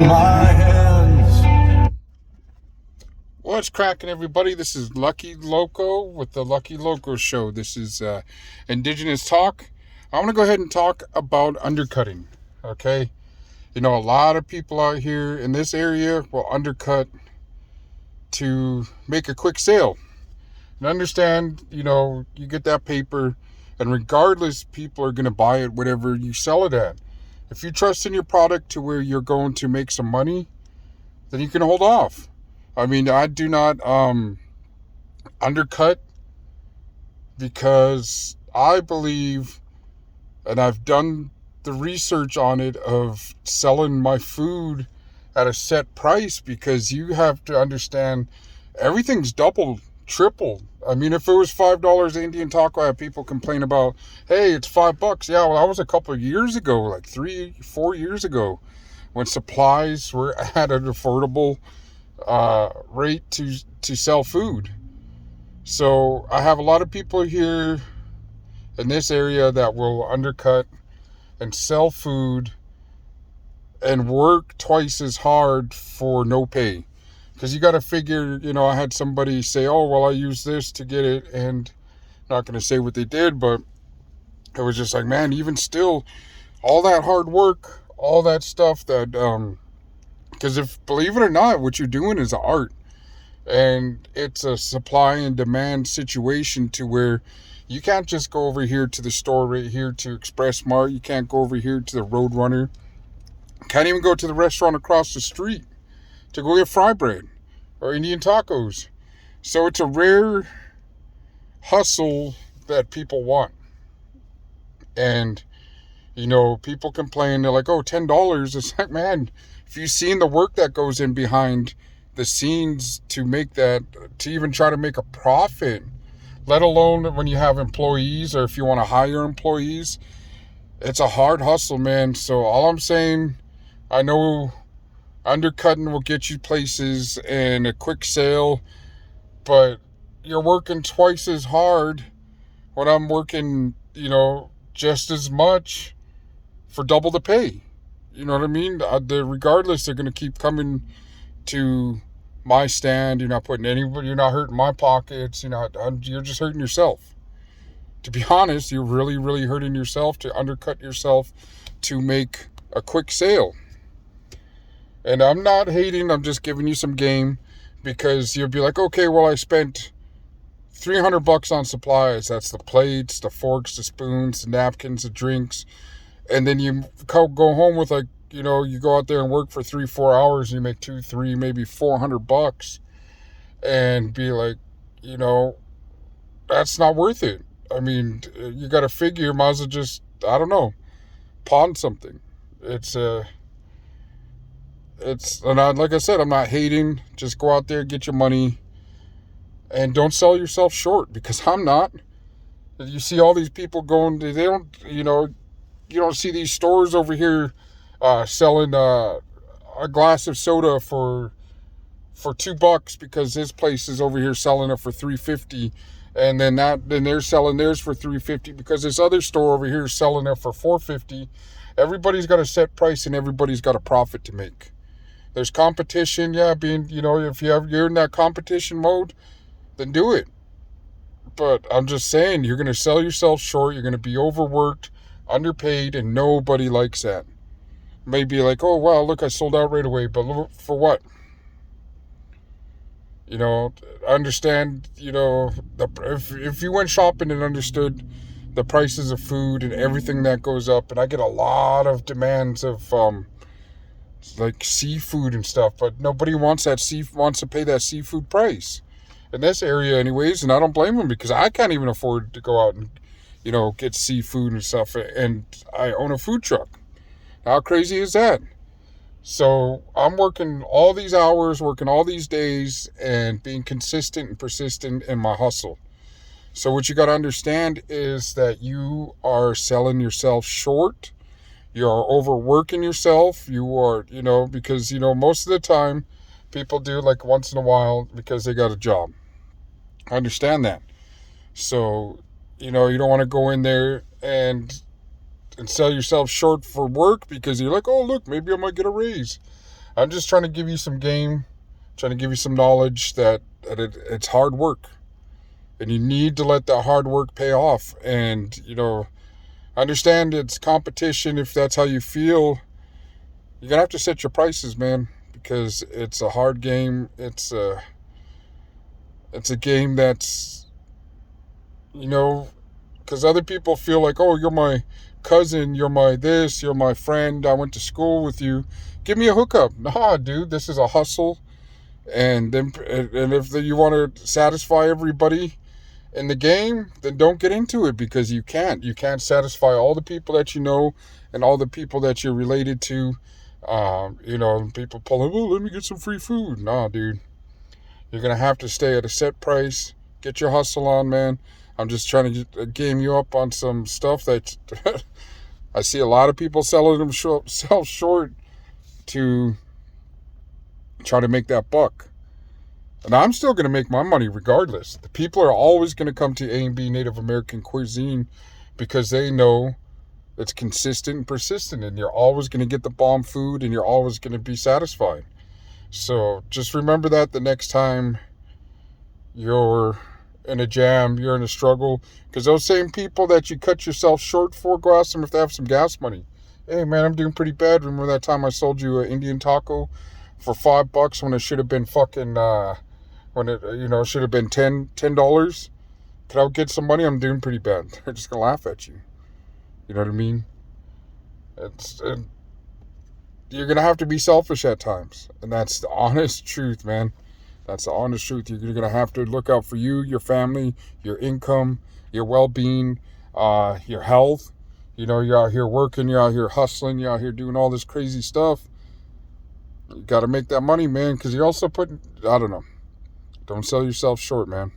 my hands. What's cracking, everybody? This is Lucky Loco with the Lucky Loco Show. This is Indigenous Talk. I want to go ahead and talk about undercutting. Okay, a lot of people out here in this area will undercut to make a quick sale. And understand, you get that paper, and regardless, people are going to buy it whatever you sell it at. If you trust in your product to where you're going to make some money, then you can hold off. I mean, I do not undercut because I believe, and I've done the research on it, of selling my food at a set price, because you have to understand everything's doubled, tripled. I mean, if it was $5 Indian taco, I have people complain about, hey, it's $5. Yeah, well, that was a couple of years ago, like 3-4 years ago, when supplies were at an affordable rate to sell food. So I have a lot of people here in this area that will undercut and sell food and work twice as hard for no pay. Because you got to figure, I had somebody say, oh, well, I used this to get it, and I'm not going to say what they did, but it was just like, man, even still, all that hard work, all that stuff that, because if, believe it or not, what you're doing is art. And it's a supply and demand situation to where you can't just go over here to the store right here to Express Mart. You can't go over here to the Roadrunner. Can't even go to the restaurant across the street to go get fry bread or Indian tacos. So it's a rare hustle that people want. And, people complain. They're like, oh, $10. It's like, man, if you've seen the work that goes in behind the scenes to make that, to even try to make a profit, let alone when you have employees or if you want to hire employees, it's a hard hustle, man. So all I'm saying, I know undercutting will get you places and a quick sale, but you're working twice as hard when I'm working, just as much for double the pay. You know what I mean? Regardless, they're going to keep coming to my stand. You're not putting anybody, you're not hurting my pockets. You're just hurting yourself. To be honest, you're really, really hurting yourself to undercut yourself to make a quick sale. And I'm not hating, I'm just giving you some game, because you'll be like, okay, well, I spent $300 on supplies. That's the plates, the forks, the spoons, the napkins, the drinks. And then you go home with you go out there and work for 3-4 hours and you make 2-3 maybe $400 and be like, that's not worth it. I mean, you got to figure, you might as well just, I don't know, pawn something. Like I said, I'm not hating. Just go out there, get your money, and don't sell yourself short, because I'm not. You see all these people going, they don't, you don't see these stores over here selling a glass of soda for $2 because his place is over here selling it for $3.50, and then they're selling theirs for $3.50 because this other store over here is selling it for $4.50. Everybody's got a set price and everybody's got a profit to make. There's competition, yeah. If you're in that competition mode, then do it. But I'm just saying, you're going to sell yourself short. You're going to be overworked, underpaid, and nobody likes that. Maybe like, oh, wow, look, I sold out right away. But for what? Understand, if you went shopping and understood the prices of food and everything that goes up, and I get a lot of demands of like seafood and stuff, but nobody wants to pay that seafood price in this area anyways, and I don't blame them, because I can't even afford to go out and get seafood and stuff, and I own a food truck. How crazy is that? So I'm working all these hours, working all these days, and being consistent and persistent in my hustle. So what you got to understand is that you are selling yourself short. You are overworking yourself. You are, because, most of the time people do like once in a while because they got a job. I understand that. So, you don't want to go in there and sell yourself short for work because you're like, oh, look, maybe I might get a raise. I'm just trying to give you some game, trying to give you some knowledge that it's hard work. And you need to let that hard work pay off. And, I understand it's competition. If that's how you feel, you're going to have to set your prices, man, because it's a hard game. It's a game that's, because other people feel like, oh, you're my cousin, you're my this, you're my friend, I went to school with you. Give me a hookup. Nah, dude, this is a hustle. And if you want to satisfy everybody in the game, then don't get into it, because you can't. You can't satisfy all the people that you know and all the people that you're related to. People pulling, oh, let me get some free food. Nah, dude. You're going to have to stay at a set price. Get your hustle on, man. I'm just trying to game you up on some stuff that I see a lot of people selling themselves short to try to make that buck. And I'm still going to make my money regardless. The people are always going to come to A&B Native American cuisine because they know it's consistent and persistent, and you're always going to get the bomb food and you're always going to be satisfied. So just remember that the next time you're in a jam, you're in a struggle, because those same people that you cut yourself short for, go ask them if they have some gas money. Hey man, I'm doing pretty bad. Remember that time I sold you an Indian taco for $5 when it should have been fucking when it should have been $10? Could I get some money? I'm doing pretty bad. They're just gonna laugh at you. You know what I mean? You're gonna have to be selfish at times, and that's the honest truth, man. That's the honest truth. You're gonna have to look out for you, your family, your income, your well-being, your health. You're out here working, you're out here hustling, you're out here doing all this crazy stuff. You got to make that money, man, because you're also putting, I don't know. Don't sell yourself short, man.